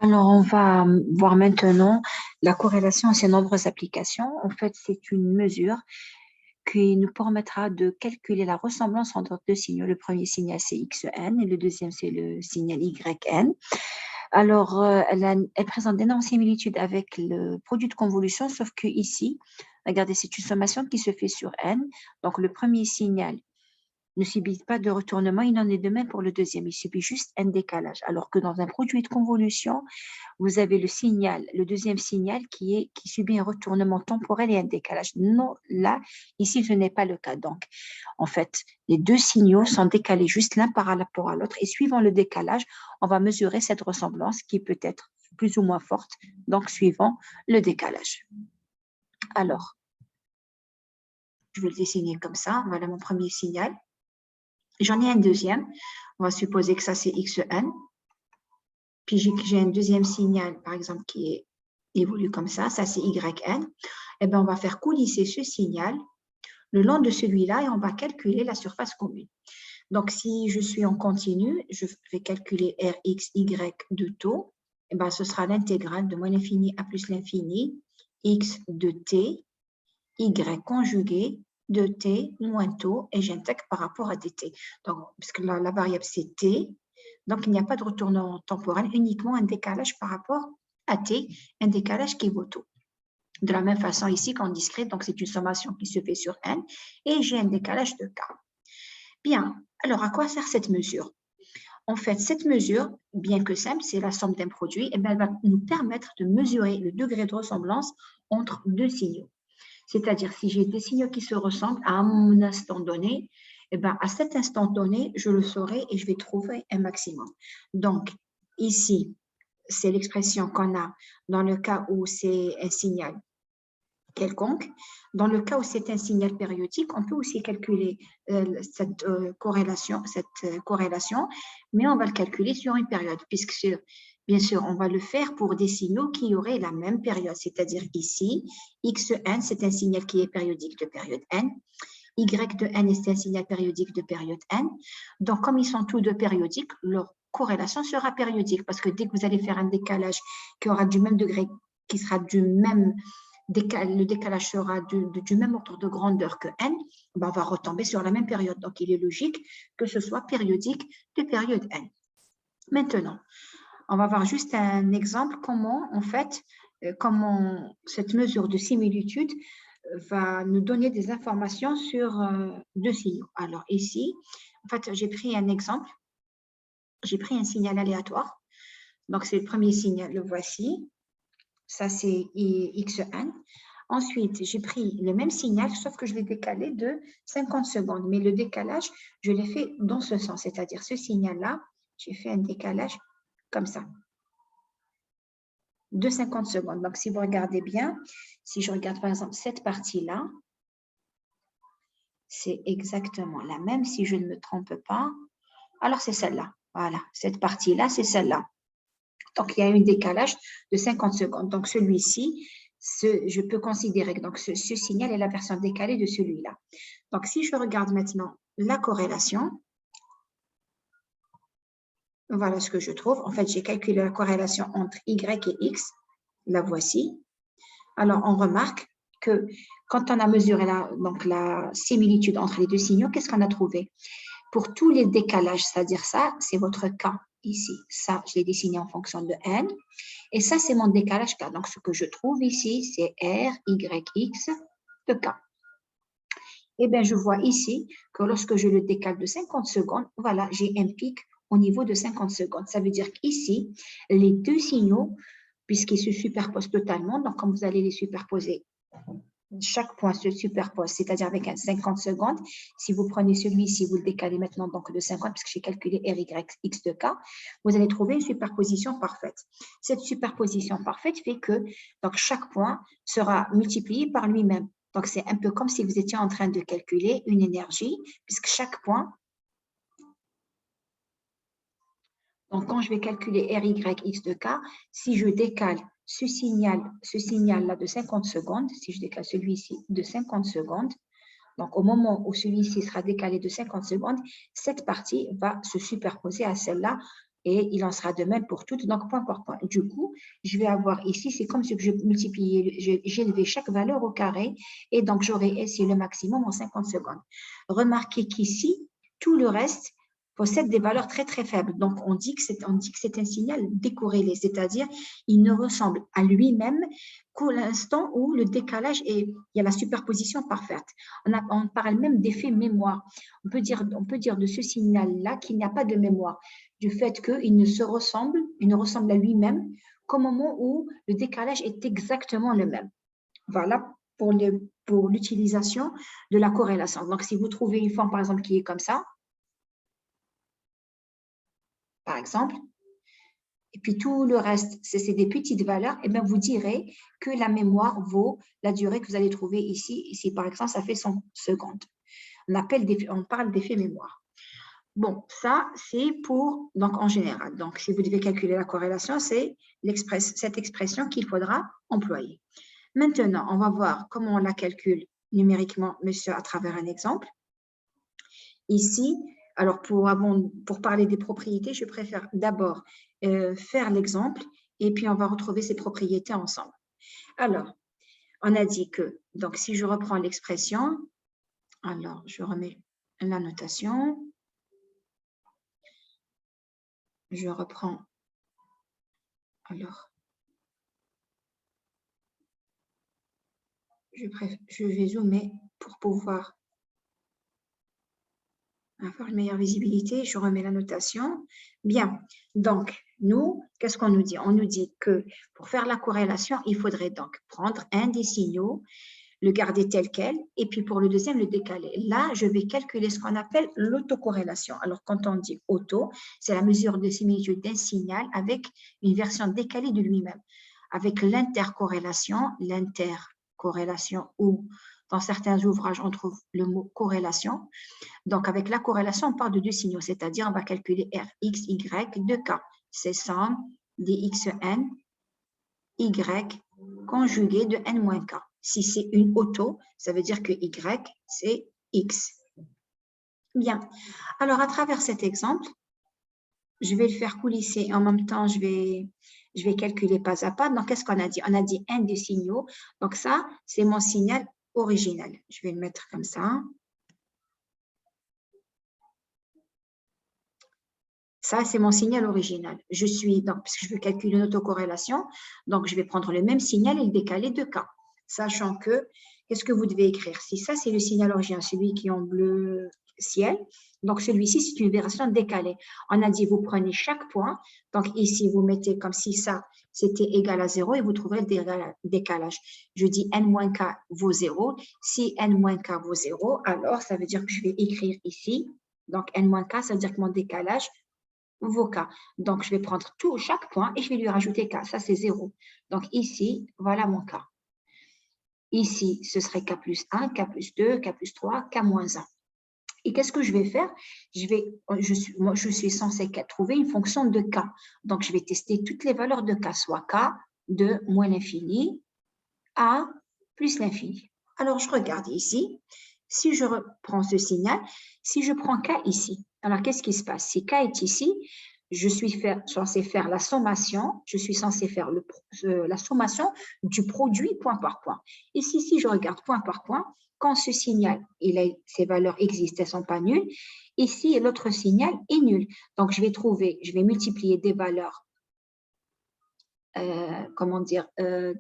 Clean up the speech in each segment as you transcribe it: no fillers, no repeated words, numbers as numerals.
Alors, on va voir maintenant la corrélation et ses nombreuses applications. En fait, c'est une mesure qui nous permettra de calculer la ressemblance entre deux signaux. Le premier signal, c'est xn et le deuxième, c'est le signal yn. Alors, elle présente d'énormes similitudes avec le produit de convolution, sauf que ici, regardez, c'est une sommation qui se fait sur n. Donc, le premier signal ne subit pas de retournement. Il en est de même pour le deuxième. Il subit juste un décalage. Alors que dans un produit de convolution, vous avez le signal, le deuxième signal qui subit un retournement temporel et un décalage. Non, là, ici, ce n'est pas le cas. Donc, en fait, les deux signaux sont décalés juste l'un par rapport à l'autre. Et suivant le décalage, on va mesurer cette ressemblance qui peut être plus ou moins forte, donc suivant le décalage. Alors, je vais le dessiner comme ça. Voilà mon premier signal. J'en ai un deuxième. On va supposer que ça, c'est xn. Puis j'ai un deuxième signal, par exemple, qui évolue comme ça. Ça, c'est yn. Eh bien, on va faire coulisser ce signal le long de celui-là et on va calculer la surface commune. Donc, si je suis en continu, je vais calculer Rx, Y de taux. Eh bien, ce sera l'intégrale de moins l'infini à plus l'infini, x de t, y conjugué de t moins taux, et j'intègre par rapport à dt. Donc, puisque la variable, c'est t, donc il n'y a pas de retournement temporel, uniquement un décalage par rapport à t, un décalage qui vaut taux. De la même façon ici qu'en discrète, donc c'est une sommation qui se fait sur n, et j'ai un décalage de k. Bien, alors à quoi sert cette mesure? En fait, cette mesure, bien que simple, c'est la somme d'un produit, et bien, elle va nous permettre de mesurer le degré de ressemblance entre deux signaux. C'est-à-dire, si j'ai des signaux qui se ressemblent à un instant donné, eh bien, à cet instant donné, je le saurai et je vais trouver un maximum. Donc, ici, c'est l'expression qu'on a dans le cas où c'est un signal quelconque. Dans le cas où c'est un signal périodique, on peut aussi calculer cette corrélation, mais on va le calculer sur une période, puisque bien sûr, on va le faire pour des signaux qui auraient la même période, c'est-à-dire ici, xn, c'est un signal qui est périodique de période n, y de n, c'est un signal périodique de période n. Donc, comme ils sont tous deux périodiques, leur corrélation sera périodique, parce que dès que vous allez faire un décalage qui aura du même degré, qui sera du même le décalage sera du même ordre de grandeur que n, ben on va retomber sur la même période. Donc, il est logique que ce soit périodique de période n. Maintenant, on va voir juste un exemple comment, en fait, comment cette mesure de similitude va nous donner des informations sur deux signaux. Alors, ici, en fait, j'ai pris un exemple. J'ai pris un signal aléatoire. Donc, c'est le premier signal, le voici. Ça, c'est xn. Ensuite, j'ai pris le même signal, sauf que je l'ai décalé de 50 secondes. Mais le décalage, je l'ai fait dans ce sens, c'est-à-dire ce signal-là, j'ai fait un décalage comme ça, de 50 secondes. Donc, si vous regardez bien, si je regarde par exemple cette partie-là, c'est exactement la même, si je ne me trompe pas. Alors, c'est celle-là. Voilà, cette partie-là, c'est celle-là. Donc, il y a un décalage de 50 secondes. Donc, celui-ci, je peux considérer que donc, ce signal est la version décalée de celui-là. Donc, si je regarde maintenant la corrélation, voilà ce que je trouve. En fait, j'ai calculé la corrélation entre Y et X. La voici. Alors, on remarque que quand on a mesuré la similitude entre les deux signaux, qu'est-ce qu'on a trouvé? Pour tous les décalages, c'est-à-dire ça, c'est votre cas ici. Ça, je l'ai dessiné en fonction de n. Et ça, c'est mon décalage K. Donc, ce que je trouve ici, c'est R, Y, X de K. Eh bien, je vois ici que lorsque je le décale de 50 secondes, voilà, j'ai un pic au niveau de 50 secondes. Ça veut dire qu'ici, les deux signaux, puisqu'ils se superposent totalement, donc comme vous allez les superposer, chaque point se superpose, c'est-à-dire avec un 50 secondes. Si vous prenez celui-ci, vous le décalez maintenant donc de 50, puisque j'ai calculé R, Y, X de K, vous allez trouver une superposition parfaite. Cette superposition parfaite fait que donc, chaque point sera multiplié par lui-même. Donc, c'est un peu comme si vous étiez en train de calculer une énergie, puisque chaque point… Donc, quand je vais calculer R, Y, X de K, si je décale ce signal-là de 50 secondes, si je décale celui-ci de 50 secondes, donc au moment où celui-ci sera décalé de 50 secondes, cette partie va se superposer à celle-là et il en sera de même pour toutes, donc point par point. Du coup, je vais avoir ici, c'est comme si je multipliais, j'élevais chaque valeur au carré, et donc j'aurai ici le maximum en 50 secondes. Remarquez qu'ici, tout le reste possède des valeurs très très faibles. Donc on dit que c'est un signal décorrélé, c'est-à-dire il ne ressemble à lui-même qu'à l'instant où le décalage il y a la superposition parfaite. On parle même d'effet mémoire. On peut dire de ce signal-là qu'il n'y a pas de mémoire, du fait qu'il ne ressemble à lui-même qu'au moment où le décalage est exactement le même. Voilà pour l'utilisation de la corrélation. Donc, si vous trouvez une forme, par exemple, qui est comme ça, par exemple, et puis tout le reste, c'est des petites valeurs, et bien vous direz que la mémoire vaut la durée que vous allez trouver ici. Ici, par exemple, ça fait 100 secondes. On parle d'effet mémoire. Bon, ça, c'est pour, donc en général. Donc, si vous devez calculer la corrélation, c'est cette expression qu'il faudra employer. Maintenant, on va voir comment on la calcule numériquement, monsieur, à travers un exemple. Ici, alors pour parler des propriétés, je préfère d'abord faire l'exemple et puis on va retrouver ces propriétés ensemble. Alors, on a dit que, donc si je reprends l'expression, alors je remets la notation, je reprends, alors, je vais zoomer pour pouvoir avoir une meilleure visibilité, je remets la notation. Bien, donc, nous, qu'est-ce qu'on nous dit? On nous dit que pour faire la corrélation, il faudrait donc prendre un des signaux, le garder tel quel, et puis pour le deuxième, le décaler. Là, je vais calculer ce qu'on appelle l'autocorrélation. Alors, quand on dit auto, c'est la mesure de similitude d'un signal avec une version décalée de lui-même. Avec l'intercorrélation ou dans certains ouvrages, on trouve le mot corrélation. Donc, avec la corrélation, on parle de deux signaux, c'est-à-dire on va calculer R, X, Y de K. C'est somme dXn, Y conjugué de N-K. Si c'est une auto, ça veut dire que Y, c'est X. Bien. Alors, à travers cet exemple, je vais le faire coulisser. En même temps, je vais calculer pas à pas. Donc, qu'est-ce qu'on a dit? On a dit un des signaux. Donc, ça, c'est mon signal original. Je vais le mettre comme ça. Ça, c'est mon signal original. Puisque je veux calculer une autocorrélation, donc je vais prendre le même signal et le décaler de K. Sachant que, qu'est-ce que vous devez écrire? Si ça, c'est le signal original, celui qui est en bleu ciel, donc celui-ci, c'est une version décalée. On a dit, vous prenez chaque point, donc ici, vous mettez comme si ça, c'était égal à 0 et vous trouverez le décalage. Je dis n-k vaut 0. Si n-k vaut 0, alors ça veut dire que je vais écrire ici, donc n-k, ça veut dire que mon décalage vos K. Donc, je vais prendre chaque point et je vais lui rajouter K. Ça, c'est 0. Donc, ici, voilà mon K. Ici, ce serait K plus 1, K plus 2, K plus 3, K moins 1. Et qu'est-ce que je vais faire? Je suis censée trouver une fonction de K. Donc, je vais tester toutes les valeurs de K, soit K de moins l'infini à plus l'infini. Alors, je regarde ici. Si je reprends ce signal, si je prends K ici, alors qu'est-ce qui se passe? Si K est ici, je suis censé faire la sommation, je suis censé faire la sommation du produit point par point. Ici, si je regarde point par point, quand ce signal, ces valeurs existent, elles ne sont pas nulles, ici, l'autre signal est nul. Donc, je vais multiplier des valeurs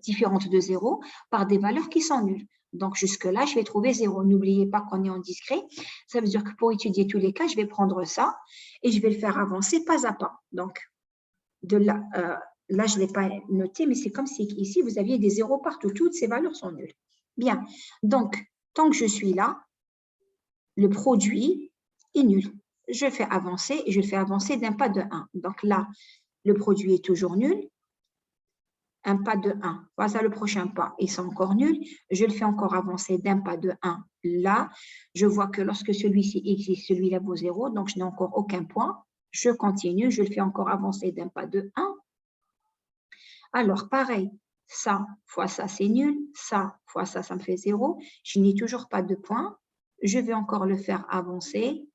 différentes de 0 par des valeurs qui sont nulles. Donc, jusque-là, je vais trouver 0. N'oubliez pas qu'on est en discret. Ça veut dire que pour étudier tous les cas, je vais prendre ça et je vais le faire avancer pas à pas. Donc, là, je ne l'ai pas noté, mais c'est comme si ici, vous aviez des zéros partout. Toutes ces valeurs sont nulles. Bien. Donc, tant que je suis là, le produit est nul. Je fais avancer et je le fais avancer d'un pas de 1. Donc là, le produit est toujours nul. Un pas de 1. Voilà le prochain pas. Ils sont encore nuls. Je le fais encore avancer d'un pas de 1. Là, je vois que lorsque celui-ci existe, celui-là vaut 0. Donc, je n'ai encore aucun point. Je continue. Je le fais encore avancer d'un pas de 1. Alors, pareil. Ça fois ça, c'est nul. Ça fois ça, ça me fait 0. Je n'ai toujours pas de point. Je vais encore le faire avancer.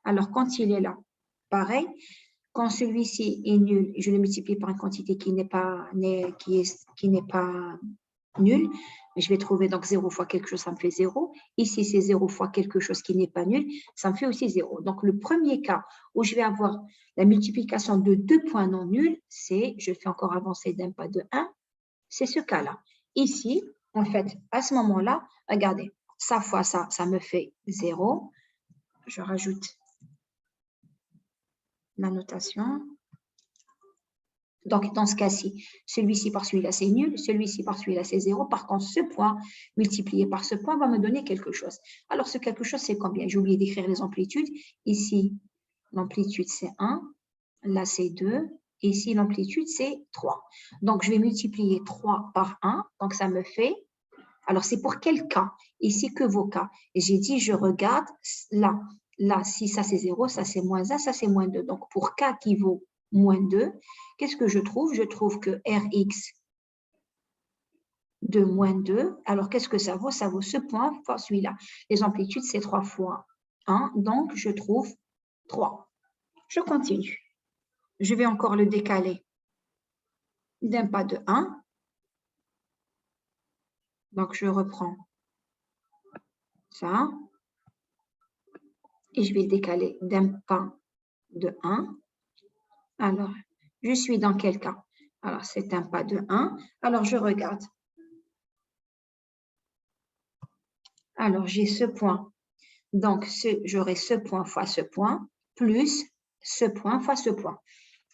Alors, quand il est là, pareil. Quand celui-ci est nul, je le multiplie par une quantité qui n'est pas nulle. Je vais trouver donc 0 fois quelque chose, ça me fait 0. Ici, c'est 0 fois quelque chose qui n'est pas nul, ça me fait aussi 0. Donc, le premier cas où je vais avoir la multiplication de deux points non nuls, c'est, je fais encore avancer d'un pas de 1, c'est ce cas-là. Ici, en fait, à ce moment-là, regardez, ça fois ça, ça me fait 0. Je rajoute la notation. Donc, dans ce cas-ci, celui-ci par celui-là, c'est nul, celui-ci par celui-là, c'est 0. Par contre, ce point multiplié par ce point va me donner quelque chose. Alors, ce quelque chose, c'est combien? J'ai oublié d'écrire les amplitudes. Ici, l'amplitude, c'est 1. Là, c'est 2. Ici, l'amplitude, c'est 3. Donc, je vais multiplier 3 par 1. Donc, ça me fait... Alors, c'est pour quel cas? Ici, que vos cas. Et j'ai dit, je regarde là. Là, si ça, c'est 0, ça, c'est moins 1, ça, c'est moins 2. Donc, pour K qui vaut moins 2, qu'est-ce que je trouve? Je trouve que Rx de moins 2, alors qu'est-ce que ça vaut? Ça vaut ce point fois celui-là. Les amplitudes, c'est 3 fois 1, donc je trouve 3. Je continue. Je vais encore le décaler d'un pas de 1. Donc, je reprends ça. Et je vais le décaler d'un pas de 1. Alors, je suis dans quel cas? Alors, c'est un pas de 1. Alors, je regarde. Alors, j'ai ce point. Donc, j'aurai ce point fois ce point, plus ce point fois ce point.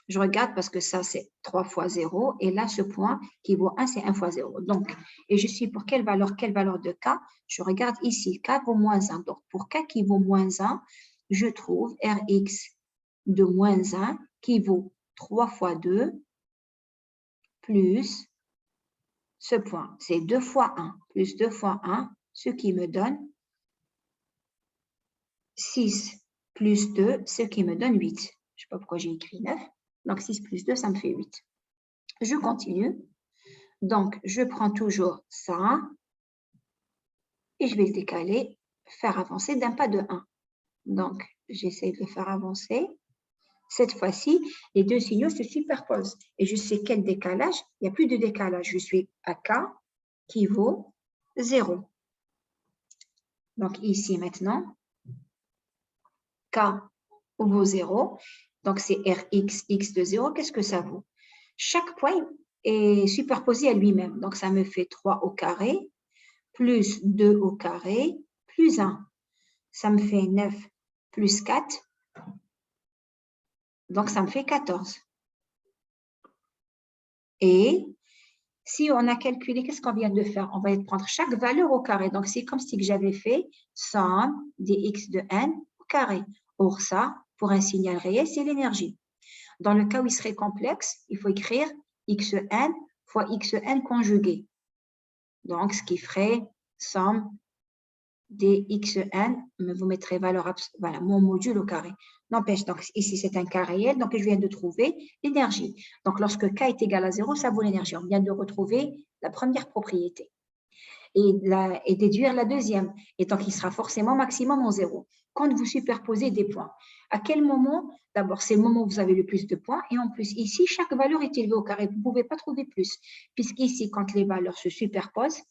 Je regarde parce que ça, c'est 3 fois 0. Et là, ce point qui vaut 1, c'est 1 fois 0. Donc, et je suis pour quelle valeur de K? Je regarde ici, K vaut moins 1. Donc, pour K qui vaut moins 1, je trouve Rx de moins 1 qui vaut 3 fois 2 plus ce point. C'est 2 fois 1 plus 2 fois 1, ce qui me donne 6 plus 2, ce qui me donne 8. Je ne sais pas pourquoi j'ai écrit 9. Donc, 6 plus 2, ça me fait 8. Je continue. Donc, je prends toujours ça et je vais le décaler, faire avancer d'un pas de 1. Donc, j'essaie de le faire avancer. Cette fois-ci, les deux signaux se superposent. Et je sais quel décalage? Il n'y a plus de décalage. Je suis à K qui vaut 0. Donc, ici maintenant, K vaut 0. Donc, c'est Rx, x de 0. Qu'est-ce que ça vaut? Chaque point est superposé à lui-même. Donc, ça me fait 3 au carré, plus 2 au carré, plus 1. Ça me fait 9 plus 4. Donc, ça me fait 14. Et si on a calculé, qu'est-ce qu'on vient de faire? On va prendre chaque valeur au carré. Donc, c'est comme si j'avais fait somme des x de n au carré. Or, ça, pour un signal réel, c'est l'énergie. Dans le cas où il serait complexe, il faut écrire xn fois xn conjugué. Donc, ce qui ferait somme des xn, mais vous mettrez valeur, voilà, mon module au carré. N'empêche, donc ici c'est un cas réel, donc je viens de trouver l'énergie. Donc lorsque K est égal à 0, ça vaut l'énergie. On vient de retrouver la première propriété et déduire la deuxième. Et donc il sera forcément maximum en 0. Quand vous superposez des points, à quel moment? D'abord, c'est le moment où vous avez le plus de points. Et en plus, ici, chaque valeur est élevée au carré. Vous ne pouvez pas trouver plus. Puisqu'ici, quand les valeurs se superposent,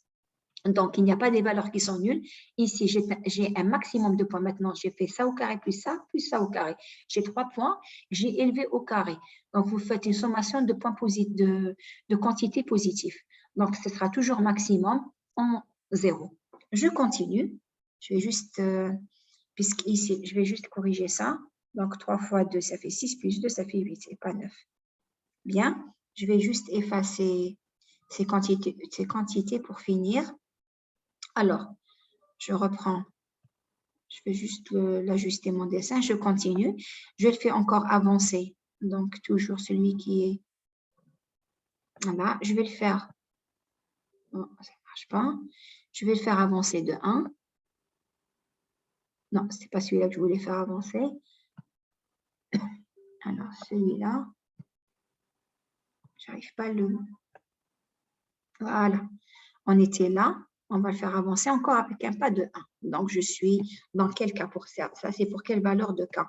donc, il n'y a pas des valeurs qui sont nulles. Ici, j'ai un maximum de points. Maintenant, j'ai fait ça au carré plus ça au carré. J'ai 3 points, j'ai élevé au carré. Donc, vous faites une sommation de points de quantités positives. Donc, ce sera toujours maximum en 0. Je continue. Je vais juste, puisqu'ici, je vais juste corriger ça. Donc, 3 fois 2, ça fait 6, plus 2, ça fait 8, et pas 9. Bien, je vais juste effacer ces quantités pour finir. Alors, je reprends, je vais juste l'ajuster mon dessin, je continue. Je le fais encore avancer, donc toujours celui qui est là. Je vais le faire, oh, ça ne marche pas. Je vais le faire avancer de 1. Non, ce n'est pas celui-là que je voulais faire avancer. Alors, celui-là, je n'arrive pas à le... Voilà, on était là. On va le faire avancer encore avec un pas de 1. Donc, je suis dans quel cas pour ça? Ça, c'est pour quelle valeur de K?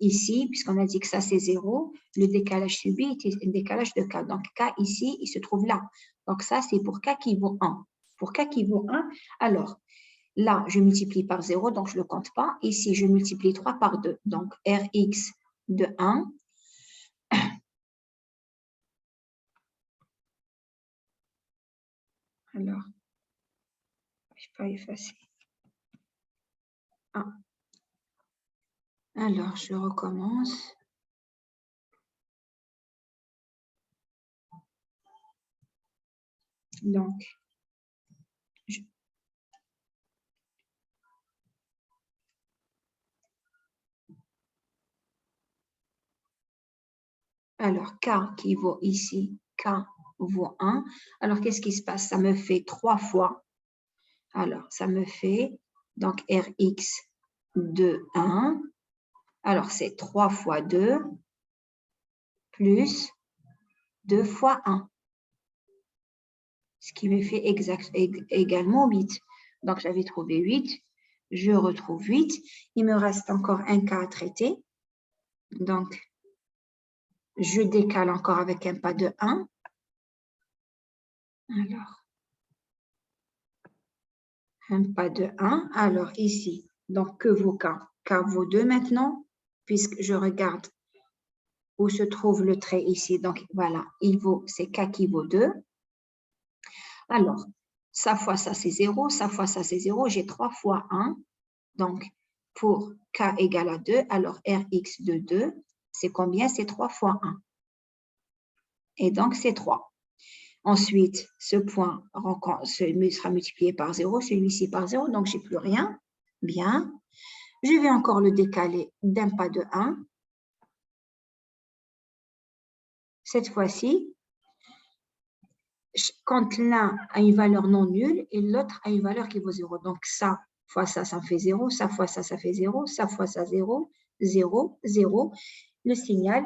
ici, puisqu'on a dit que ça c'est 0, le décalage subi est un décalage de K. Donc, K ici, il se trouve là. Donc, ça, c'est pour K qui vaut 1. Pour K qui vaut 1, alors, là, je multiplie par 0, donc je ne le compte pas. Ici, je multiplie 3 par 2. Donc, Rx de 1. Alors, je ne vais pas effacer. Ah. Alors, je recommence. Donc, alors, K qui vaut ici, K vaut 1. Alors, qu'est-ce qui se passe? Ça me fait 3 fois. Alors, ça me fait, donc, Rx de 1. Alors, c'est 3 fois 2 plus 2 fois 1. Ce qui me fait également 8. Donc, j'avais trouvé 8. Je retrouve 8. Il me reste encore un cas à traiter. Donc, je décale encore avec un pas de 1. Alors, un pas de 1. Alors, ici, donc, que vaut K? K vaut 2 maintenant, puisque je regarde où se trouve le trait ici. Donc, voilà, c'est K qui vaut 2. Alors, ça fois ça, c'est 0. Ça fois ça, c'est 0. J'ai 3 fois 1. Donc, pour K égale à 2, alors Rx de 2, c'est combien? C'est 3 fois 1. Et donc, c'est 3. Ensuite, ce point sera multiplié par 0, celui-ci par 0, donc je n'ai plus rien. Bien. Je vais encore le décaler d'un pas de 1. Cette fois-ci, quand l'un a une valeur non nulle et l'autre a une valeur qui vaut 0. Donc, ça fois ça, ça fait 0. Ça fois ça, ça fait 0. Ça fois ça, 0. 0, 0. Le signal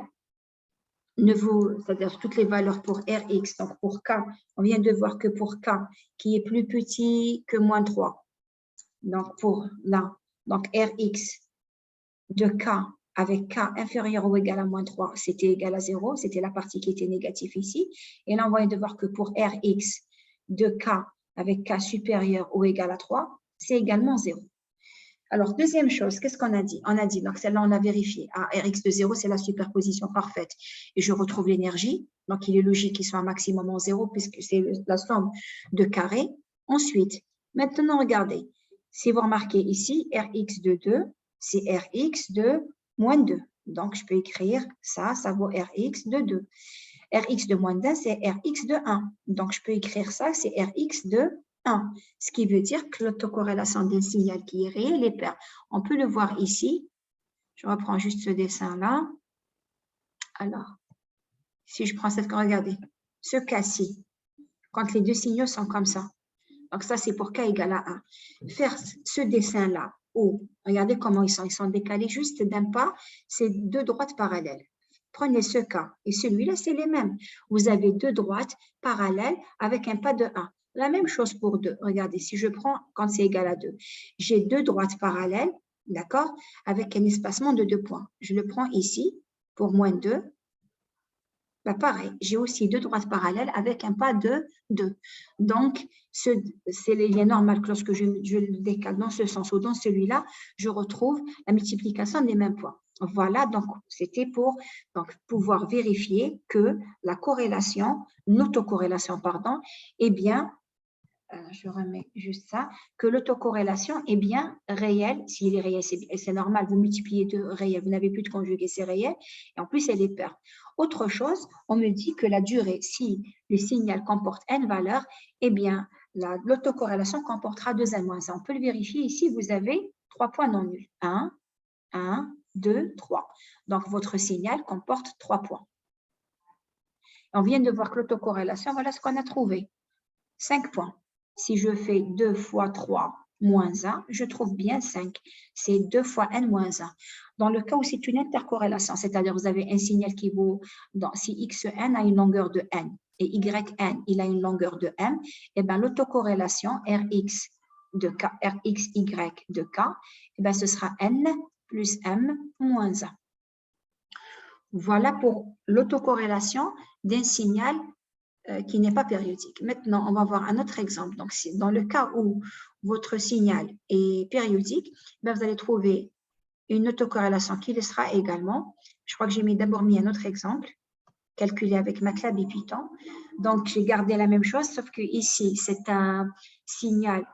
ne vaut, c'est-à-dire toutes les valeurs pour Rx, donc pour K, on vient de voir que pour K, qui est plus petit que moins 3, donc pour là, donc Rx de K avec K inférieur ou égal à moins 3, c'était égal à 0, c'était la partie qui était négative ici, et là on vient de voir que pour Rx de K avec K supérieur ou égal à 3, c'est également 0. Alors, deuxième chose, qu'est-ce qu'on a dit? On a dit, donc celle-là, on a vérifié. Ah, Rx de 0, c'est la superposition parfaite. Et je retrouve l'énergie. Donc, il est logique qu'il soit un maximum en 0 puisque c'est la somme de carrés. Ensuite, maintenant, regardez. Si vous remarquez ici, Rx de 2, c'est Rx de moins 2. Donc, je peux écrire ça, ça vaut Rx de 2. Rx de moins 1, c'est Rx de 1. Donc, je peux écrire ça, c'est Rx de 1. Ce qui veut dire que l'autocorrélation d'un signal qui est réel est pair. On peut le voir ici. Je reprends juste ce dessin-là. Alors, si je prends cette, regardez, ce cas-ci, quand les deux signaux sont comme ça. Donc, ça, c'est pour K égale à 1. Faire ce dessin-là, où, regardez comment ils sont décalés juste d'un pas, c'est deux droites parallèles. Prenez ce cas et celui-là, c'est les mêmes. Vous avez deux droites parallèles avec un pas de 1. La même chose pour 2. Regardez, si je prends quand c'est égal à 2, j'ai deux droites parallèles, d'accord, avec un espacement de 2 points. Je le prends ici pour moins 2. Bah, pareil, j'ai aussi deux droites parallèles avec un pas de 2. Donc, c'est les liens normaux que lorsque je le décale dans ce sens ou dans celui-là, je retrouve la multiplication des mêmes points. Voilà, donc c'était pour pouvoir vérifier que la corrélation, l'autocorrélation, pardon, est bien, je remets juste ça, que l'autocorrélation est bien réelle. S'il est réel, c'est normal, vous multipliez deux réels, vous n'avez plus de conjugué, c'est réel, et en plus, elle est paire. Autre chose, on me dit que la durée, si le signal comporte n valeurs, eh bien, l'autocorrélation comportera 2n-1. On peut le vérifier ici, vous avez 3 points non nuls. 1, 1, 2, 3. Donc, votre signal comporte 3 points. On vient de voir que l'autocorrélation, voilà ce qu'on a trouvé. 5 points. Si je fais 2 fois 3 moins 1, je trouve bien 5. C'est 2 fois n moins 1. Dans le cas où c'est une intercorrélation, c'est-à-dire vous avez un signal qui vaut, si xn a une longueur de n et yn il a une longueur de m, et bien l'autocorrélation rx de k, rxy de k, et bien ce sera n plus m moins 1. Voilà pour l'autocorrélation d'un signal qui n'est pas périodique. Maintenant, on va voir un autre exemple. Donc, dans le cas où votre signal est périodique, ben, vous allez trouver une autocorrélation qui le sera également. Je crois que j'ai d'abord mis un autre exemple, calculé avec MATLAB et Python. Donc, j'ai gardé la même chose, sauf que ici, c'est un signal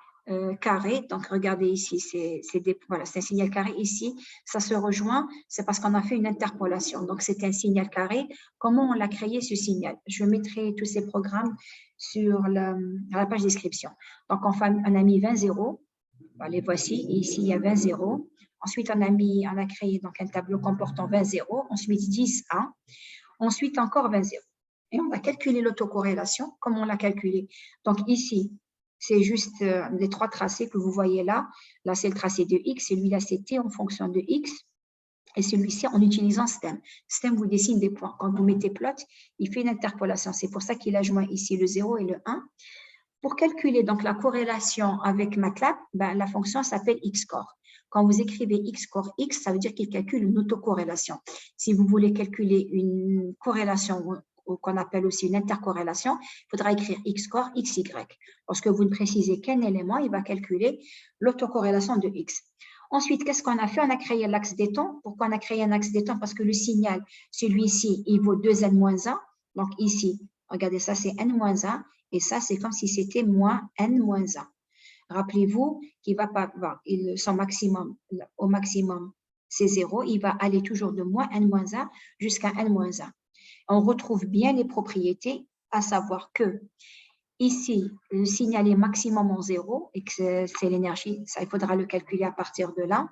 carré. Donc, regardez ici, voilà, c'est un signal carré. Ici, ça se rejoint, c'est parce qu'on a fait une interpolation. Donc, c'est un signal carré. Comment on l'a créé, ce signal? Je mettrai tous ces programmes sur la page description. Donc, on a mis 20 zéros. Les voici. Ici, il y a 20 zéros. Ensuite, on a créé donc, un tableau comportant 20 zéros. Ensuite, 10 1. Ensuite, encore 20 zéros. Et on va calculer l'autocorrélation. Comment on l'a calculé? Donc, ici, c'est juste les trois tracés que vous voyez là. Là, c'est le tracé de X. Celui-là, c'est T en fonction de X. Et celui-ci, en utilisant STEM. STEM vous dessine des points. Quand vous mettez plot, il fait une interpolation. C'est pour ça qu'il a joint ici le 0 et le 1. Pour calculer donc la corrélation avec MATLAB, ben, la fonction s'appelle Xcore. Quand vous écrivez Xcore X, ça veut dire qu'il calcule une autocorrélation. Si vous voulez calculer une corrélation ou qu'on appelle aussi une intercorrélation, il faudra écrire Xcore XY. Lorsque vous ne précisez qu'un élément, il va calculer l'autocorrélation de X. Ensuite, qu'est-ce qu'on a fait? On a créé l'axe des temps. Pourquoi on a créé un axe des temps? Parce que le signal, celui-ci, il vaut 2n-1. Donc ici, regardez, ça c'est n-1. Et ça, c'est comme si c'était moins n-1. Rappelez-vous qu'il va pas, son maximum, au maximum, c'est 0. Il va aller toujours de moins n-1 jusqu'à n-1. On retrouve bien les propriétés, à savoir que ici, le signal est maximum en 0 et que c'est l'énergie. Ça, il faudra le calculer à partir de là.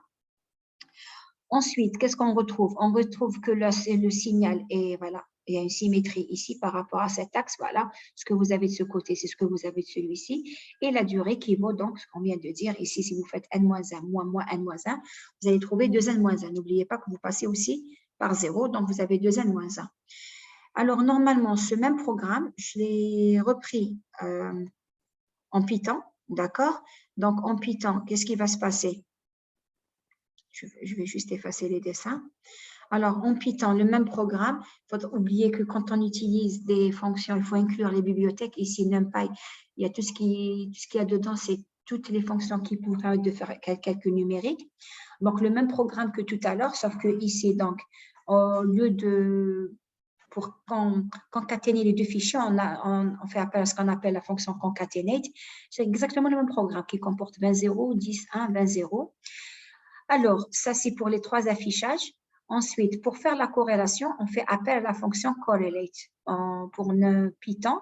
Ensuite, qu'est-ce qu'on retrouve? On retrouve que le signal est, voilà, il y a une symétrie ici par rapport à cet axe. Voilà, ce que vous avez de ce côté, c'est ce que vous avez de celui-ci. Et la durée qui vaut donc ce qu'on vient de dire ici. Si vous faites n-1 moins n-1, vous allez trouver 2n-1. N'oubliez pas que vous passez aussi par 0, donc vous avez 2n-1. Alors, normalement, ce même programme, je l'ai repris en Python, d'accord? Donc, en Python, qu'est-ce qui va se passer? Je vais juste effacer les dessins. Alors, en Python, le même programme, il faut oublier que quand on utilise des fonctions, il faut inclure les bibliothèques. Ici, NumPy, il y a tout ce qu'il y a dedans, c'est toutes les fonctions qui vous permettent de faire quelques calculs numériques. Donc, le même programme que tout à l'heure, sauf que ici, donc, au lieu de, pour concaténer les deux fichiers, on fait appel à ce qu'on appelle la fonction concatenate. C'est exactement le même programme qui comporte 20 0, 10, 1, 20 0. Alors, ça, c'est pour les trois affichages. Ensuite, pour faire la corrélation, on fait appel à la fonction correlate. Pour Python,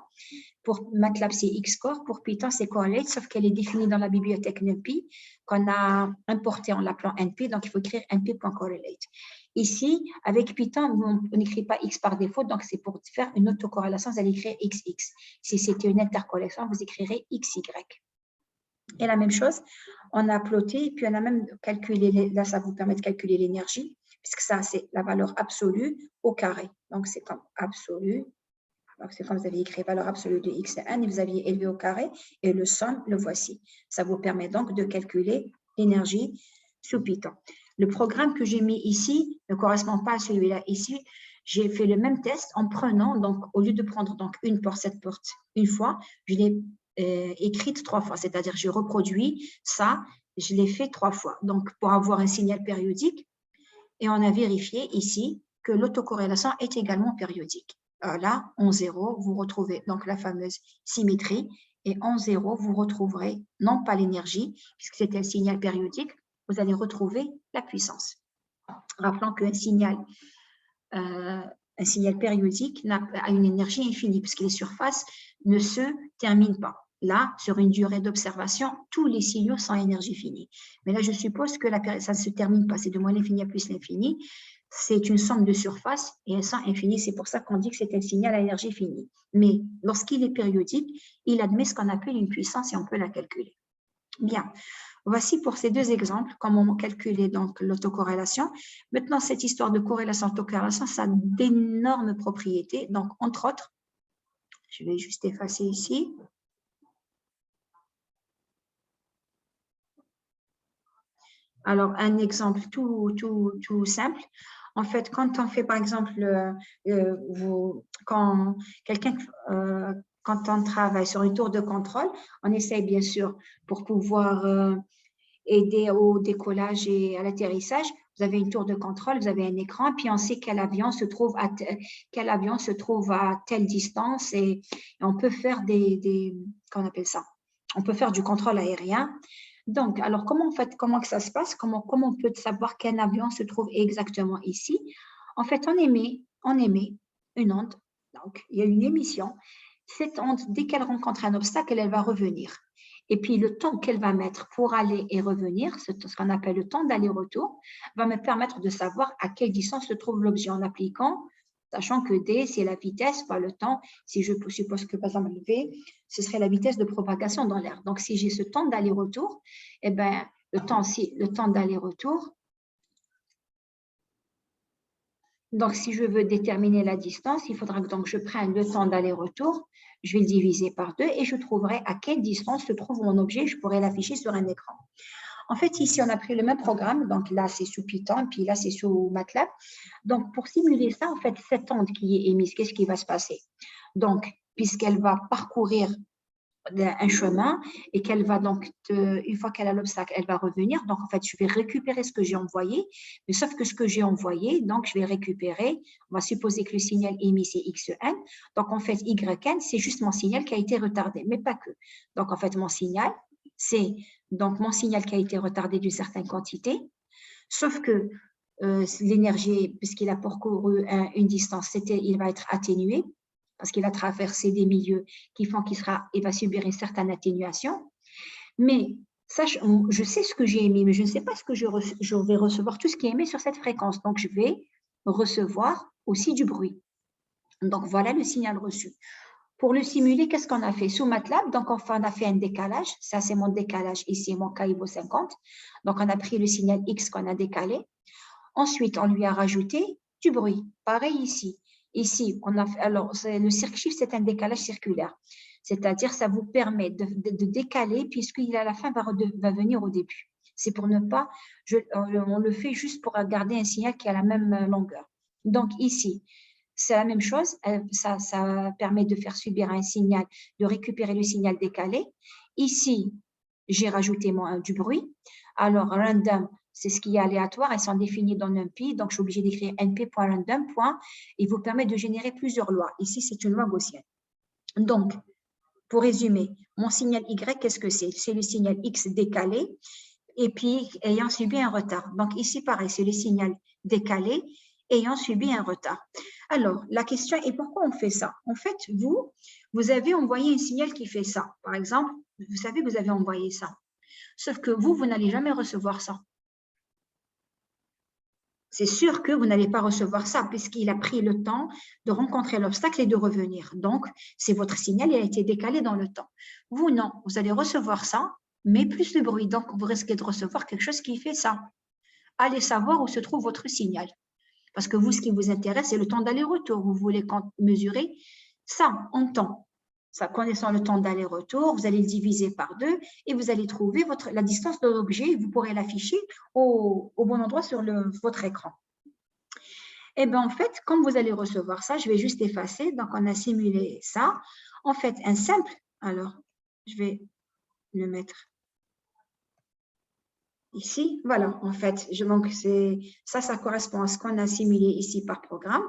pour MATLAB, c'est Xcore. Pour Python, c'est correlate, sauf qu'elle est définie dans la bibliothèque NumPy qu'on a importée en l'appelant NP. Donc, il faut écrire np.correlate. Ici, avec Python, on n'écrit pas X par défaut. Donc, c'est pour faire une autocorrélation, vous allez écrire XX. Si c'était une intercorrélation, vous écrirez XY. Et la même chose, on a ploté, puis on a même calculé, là, ça vous permet de calculer l'énergie, puisque ça, c'est la valeur absolue au carré. Donc, c'est comme absolu. Donc, c'est comme vous avez écrit valeur absolue de x et n, et vous aviez élevé au carré, et le somme, le voici. Ça vous permet donc de calculer l'énergie sous Python. Le programme que j'ai mis ici ne correspond pas à celui-là. Ici, j'ai fait le même test en prenant, donc, au lieu de prendre donc, une porte, cette porte une fois, je l'ai écrite 3 fois, c'est-à-dire je reproduis ça, je l'ai fait 3 fois. Donc, pour avoir un signal périodique, et on a vérifié ici que l'autocorrélation est également périodique. Là, en 0, vous retrouvez donc la fameuse symétrie, et en 0, vous retrouverez non pas l'énergie, puisque c'est un signal périodique, vous allez retrouver la puissance. Rappelons qu'un signal périodique a une énergie infinie, puisque les surfaces ne se terminent pas. Là, sur une durée d'observation, tous les signaux sont à énergie finie. Mais là, je suppose que ça ne se termine pas, c'est de moins l'infini à plus l'infini. C'est une somme de surfaces et elles sont infinies. C'est pour ça qu'on dit que c'est un signal à énergie finie. Mais lorsqu'il est périodique, il admet ce qu'on appelle une puissance et on peut la calculer. Bien. Voici pour ces deux exemples comment calculer donc l'autocorrélation. Maintenant, cette histoire de corrélation-autocorrélation, ça a d'énormes propriétés. Donc, entre autres, je vais juste effacer ici. Alors, un exemple tout simple. En fait, quand on fait, par exemple, quand quelqu'un, quand on travaille sur une tour de contrôle, on essaye bien sûr pour pouvoir aider au décollage et à l'atterrissage. Vous avez une tour de contrôle, vous avez un écran, puis on sait quel avion se trouve à telle distance et on peut faire qu'on appelle ça? On peut faire du contrôle aérien. Donc, alors comment que ça se passe? Comment on peut savoir quel avion se trouve exactement ici? En fait, on émet une onde. Donc, il y a une émission. Cette onde, dès qu'elle rencontre un obstacle, elle va revenir. Et puis, le temps qu'elle va mettre pour aller et revenir, ce qu'on appelle le temps d'aller-retour, va me permettre de savoir à quelle distance se trouve l'objet en appliquant, sachant que D, c'est la vitesse, pas le temps. Si je suppose que, par exemple, V, ce serait la vitesse de propagation dans l'air. Donc, si j'ai ce temps d'aller-retour, eh bien, le temps d'aller-retour. Donc, si je veux déterminer la distance, il faudra que donc, je prenne le temps d'aller-retour, je vais le diviser par 2 et je trouverai à quelle distance se trouve mon objet. Je pourrai l'afficher sur un écran. En fait, ici, on a pris le même programme. Donc là, c'est sous Python, puis là, c'est sous MATLAB. Donc, pour simuler ça, en fait, cette onde qui est émise, qu'est-ce qui va se passer? Donc, puisqu'elle va parcourir un chemin et qu'elle va donc, une fois qu'elle a l'obstacle, elle va revenir. Donc, en fait, je vais récupérer ce que j'ai envoyé, mais sauf que ce que j'ai envoyé, donc, je vais récupérer, on va supposer que le signal émis, c'est XN. Donc, en fait, YN, c'est juste mon signal qui a été retardé, mais pas que. Donc, en fait, mon signal, c'est donc mon signal qui a été retardé d'une certaine quantité, sauf que l'énergie, puisqu'il a parcouru une distance, il va être atténué, parce qu'il a traversé des milieux qui font qu'il va subir une certaine atténuation. Mais je sais ce que j'ai émis, mais je ne sais pas ce que je vais recevoir, tout ce qui est émis sur cette fréquence. Donc, je vais recevoir aussi du bruit. Donc, voilà le signal reçu. Pour le simuler, qu'est-ce qu'on a fait? Sous MATLAB, donc on a fait un décalage. Ça, c'est mon décalage. Ici, mon K, il vaut 50. Donc, on a pris le signal X qu'on a décalé. Ensuite, on lui a rajouté du bruit. Pareil ici. Ici, alors, le cirque shift, c'est un décalage circulaire. C'est-à-dire, ça vous permet de décaler puisqu'il à la fin va venir au début. C'est pour ne pas, on le fait juste pour garder un signal qui a la même longueur. Donc ici, c'est la même chose. Ça permet de faire subir un signal, de récupérer le signal décalé. Ici, j'ai rajouté du bruit. Alors, random, c'est ce qui est aléatoire, elles sont définies dans NumPy, donc je suis obligée d'écrire np.random. Il vous permet de générer plusieurs lois. Ici, c'est une loi gaussienne. Donc, pour résumer, mon signal Y, qu'est-ce que c'est? C'est le signal X décalé et puis ayant subi un retard. Donc, ici, pareil, c'est le signal décalé ayant subi un retard. Alors, la question est pourquoi on fait ça? En fait, vous avez envoyé un signal qui fait ça. Par exemple, vous savez que vous avez envoyé ça. Sauf que vous n'allez jamais recevoir ça. C'est sûr que vous n'allez pas recevoir ça puisqu'il a pris le temps de rencontrer l'obstacle et de revenir. Donc, c'est votre signal, il a été décalé dans le temps. Vous, non, vous allez recevoir ça, mais plus de bruit. Donc, vous risquez de recevoir quelque chose qui fait ça. Allez savoir où se trouve votre signal. Parce que vous, ce qui vous intéresse, c'est le temps d'aller-retour. Vous voulez mesurer ça en temps. Ça, connaissant le temps d'aller-retour, vous allez le diviser par 2 et vous allez trouver la distance de l'objet. Vous pourrez l'afficher au bon endroit sur votre écran. Et bien, en fait, comme vous allez recevoir ça, je vais juste effacer. Donc, on a simulé ça. En fait, un simple, alors, je vais le mettre ici. Voilà, en fait, ça correspond à ce qu'on a simulé ici par programme.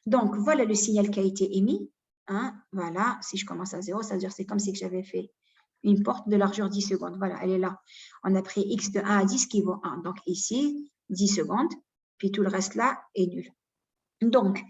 Donc, voilà le signal qui a été émis. Hein, voilà, si je commence à 0, ça veut dire c'est comme si j'avais fait une porte de largeur 10 secondes. Voilà, elle est là. On a pris x de 1 à 10 qui vaut 1. Donc, ici, 10 secondes. Puis tout le reste là est nul. Donc,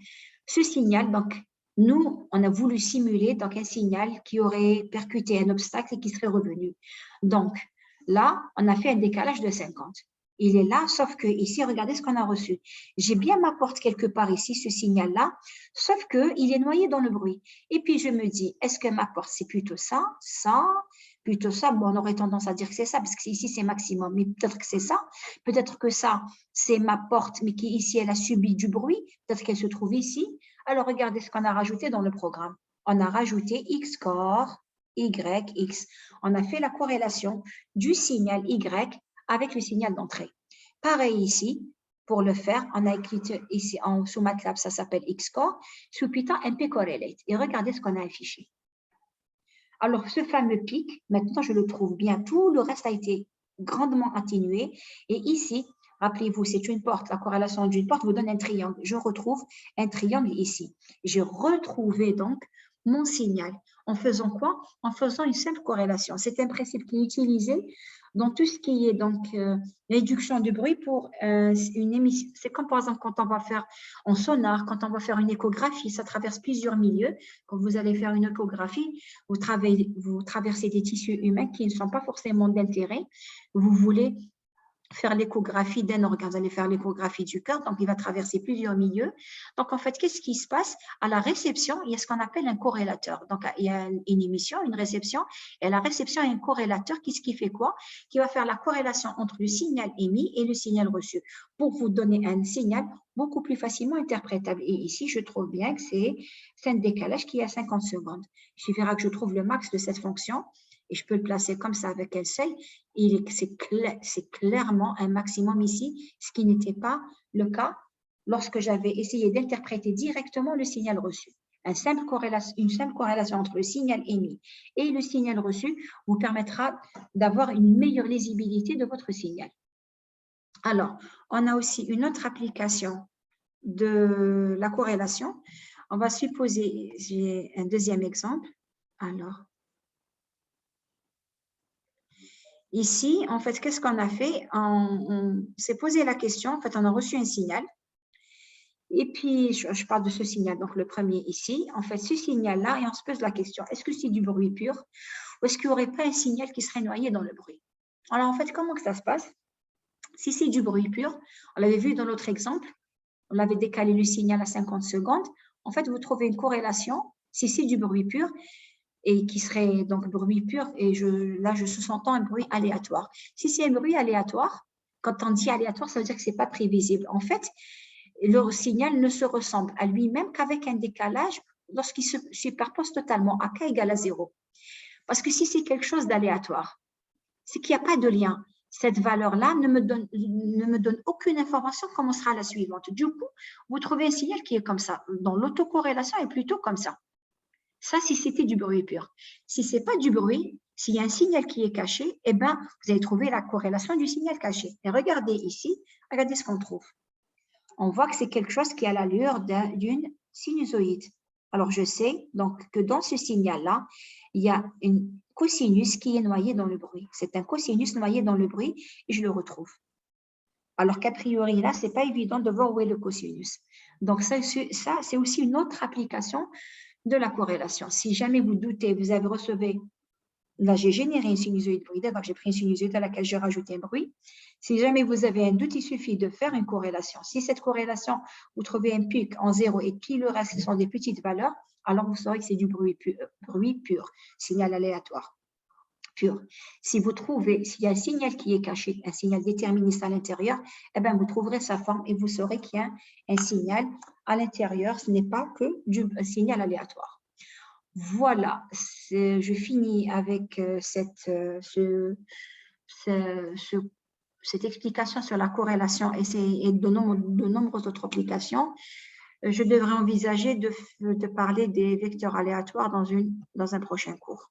ce signal, donc, nous, on a voulu simuler donc, un signal qui aurait percuté un obstacle et qui serait revenu. Donc, là, on a fait un décalage de 50. Il est là, sauf que ici, regardez ce qu'on a reçu. J'ai bien ma porte quelque part ici, ce signal-là, sauf qu'il est noyé dans le bruit. Et puis, je me dis, est-ce que ma porte, c'est plutôt ça, plutôt ça? Bon, on aurait tendance à dire que c'est ça, parce que ici, c'est maximum, mais peut-être que c'est ça. Peut-être que ça, c'est ma porte, mais qui ici, elle a subi du bruit. Peut-être qu'elle se trouve ici. Alors, regardez ce qu'on a rajouté dans le programme. On a rajouté X corps, Y, X. On a fait la corrélation du signal Y avec le signal d'entrée. Pareil ici, Pour le faire, on a écrit ici sous MATLAB, ça s'appelle Xcore, sous Python, NP Correlate. Et regardez ce qu'on a affiché. Alors, ce fameux pic, maintenant, je le trouve bien. Tout le reste a été grandement atténué. Et ici, rappelez-vous, c'est une porte. La corrélation d'une porte vous donne un triangle. Je retrouve un triangle ici. J'ai retrouvé donc mon signal. En faisant quoi? En faisant une simple corrélation. C'est un principe qui est utilisé dans tout ce qui est donc réduction du bruit pour une émission. C'est comme par exemple quand on va faire en sonar, quand on va faire une échographie, ça traverse plusieurs milieux. Quand vous allez faire une échographie, vous traversez des tissus humains qui ne sont pas forcément d'intérêt. Vous voulez faire l'échographie d'un organe, vous allez faire l'échographie du cœur, donc il va traverser plusieurs milieux. Donc, en fait, qu'est-ce qui se passe? À la réception, il y a ce qu'on appelle un corrélateur. Donc, il y a une émission, une réception, et à la réception, il y a un corrélateur qui fait quoi? Qui va faire la corrélation entre le signal émis et le signal reçu, pour vous donner un signal beaucoup plus facilement interprétable. Et ici, je trouve bien que c'est un décalage qui est à 50 secondes. Il suffira que je trouve le max de cette fonction, et je peux le placer comme ça avec un seuil, c'est clairement un maximum ici, ce qui n'était pas le cas lorsque j'avais essayé d'interpréter directement le signal reçu. Une simple corrélation entre le signal émis et le signal reçu vous permettra d'avoir une meilleure lisibilité de votre signal. Alors, on a aussi une autre application de la corrélation. On va supposer, j'ai un deuxième exemple. Alors, ici, en fait, qu'est-ce qu'on a fait? On s'est posé la question, en fait, on a reçu un signal. Et puis, je parle de ce signal, donc le premier ici. En fait, ce signal-là, et on se pose la question, est-ce que c'est du bruit pur ou est-ce qu'il n'y aurait pas un signal qui serait noyé dans le bruit? Alors, en fait, comment que ça se passe? Si c'est du bruit pur, on l'avait vu dans l'autre exemple, on avait décalé le signal à 50 secondes. En fait, vous trouvez une corrélation, si c'est du bruit pur, et qui serait donc bruit pur, et là, je sous-entends un bruit aléatoire. Si c'est un bruit aléatoire, quand on dit aléatoire, ça veut dire que ce n'est pas prévisible. En fait, le signal ne se ressemble à lui-même qu'avec un décalage lorsqu'il se superpose totalement à k égale à 0. Parce que si c'est quelque chose d'aléatoire, c'est qu'il n'y a pas de lien. Cette valeur-là ne me donne aucune information comment sera la suivante. Du coup, vous trouvez un signal qui est comme ça. Dans l'autocorrélation, est plutôt comme ça. Ça, si c'était du bruit pur. Si ce n'est pas du bruit, s'il y a un signal qui est caché, eh bien, vous allez trouver la corrélation du signal caché. Et regardez ici, regardez ce qu'on trouve. On voit que c'est quelque chose qui a l'allure d'une sinusoïde. Alors, je sais donc que dans ce signal-là, il y a une cosinus qui est noyée dans le bruit. C'est un cosinus noyé dans le bruit et je le retrouve. Alors qu'a priori, là, ce n'est pas évident de voir où est le cosinus. Donc, ça c'est aussi une autre application de la corrélation. Si jamais vous doutez, vous avez recevé, là j'ai généré une sinusoïde bruitée, donc j'ai pris une sinusoïde à laquelle j'ai rajouté un bruit. Si jamais vous avez un doute, il suffit de faire une corrélation. Si cette corrélation, vous trouvez un pic en 0 et puis le reste, ce sont des petites valeurs, alors vous saurez que c'est du bruit pur, signal aléatoire pur. Si vous trouvez, s'il y a un signal qui est caché, un signal déterministe à l'intérieur, eh bien, vous trouverez sa forme et vous saurez qu'il y a un signal à l'intérieur. Ce n'est pas que un signal aléatoire. Voilà, je finis avec cette explication sur la corrélation et de nombreuses autres applications. Je devrais envisager de parler des vecteurs aléatoires dans un prochain cours.